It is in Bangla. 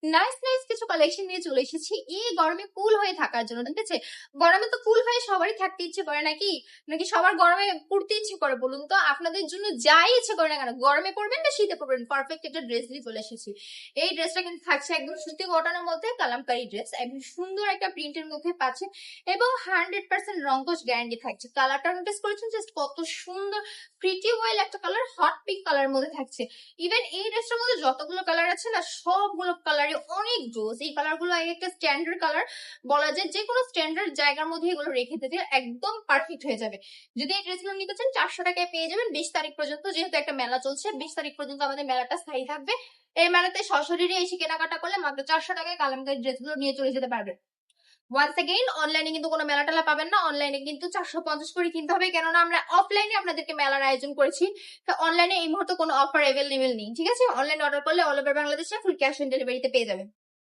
নাইস নাইস কিছু কালেকশন নিয়ে চলে এসেছি এই গরমে কুল হয়ে থাকার জন্য। ঠিক আছে, গরমে তো কুল হয়ে সবারই থাকতে ইচ্ছে করে নাকি, নাকি সবার গরমে পড়তে ইচ্ছে করে বলুন তো? আপনাদের জন্য যাই ইচ্ছে করে না কেন, গরমে পড়বেন না শীতে পড়বেন, পারফেক্ট একটা ড্রেস নিয়ে চলে এসেছি। এই ড্রেসটা কিন্তু থাকছে একদম সুতি কটনের মধ্যে, কালামকারী ড্রেস, একদম সুন্দর একটা প্রিন্টের মধ্যে পাচ্ছেন এবং 100% রঙ্কশ গ্যারান্টি থাকছে। কালারটা নোটিস করেছেন জাস্ট কত সুন্দর, প্রিটি ওয়েল একটা কালার, হট পিঙ্ক কালার মধ্যে থাকছে। ইভেন এই ড্রেসটার মধ্যে যতগুলো কালার আছে না, সবগুলো কালারই অনেক জোস। এই কালার গুলো একটা স্ট্যান্ডার্ড কালার বলা যায়, যে কোনো স্ট্যান্ডার্ড জায়গার মধ্যে এগুলো রেখে দিতে একদম পারফেক্ট হয়ে যাবে। যদি এই ড্রেসগুলো নিতে চান 400 টাকায় পেয়ে যাবেন 20 তারিখ পর্যন্ত, যেহেতু একটা মেলা চলছে 20 তারিখ পর্যন্ত আমাদের মেলাটা স্থায়ী থাকবে। এই মেলাতে সশরীরে এসে কেনাকাটা করলে মাত্র 400 টাকায় কালামকারী ড্রেসগুলো নিয়ে চলে যেতে পারবেন। ওয়ান্স এগেইন, অনলাইনে কিন্তু কোনো মেলা টেলা পাবেন না, অনলাইনে কিন্তু 450 করে কিনতে হবে, কেননা আমরা অফলাইনে আপনাদেরকে মেলার আয়োজন করেছি। তো অনলাইনে এই মুহূর্তে কোনো অফার অ্যাভেলেবেল নেই। ঠিক আছে, অনলাইনে অর্ডার করলে অল ওভার বাংলাদেশে ফুল ক্যাশ অন ডেলিভারিতে পেয়ে যাবেন।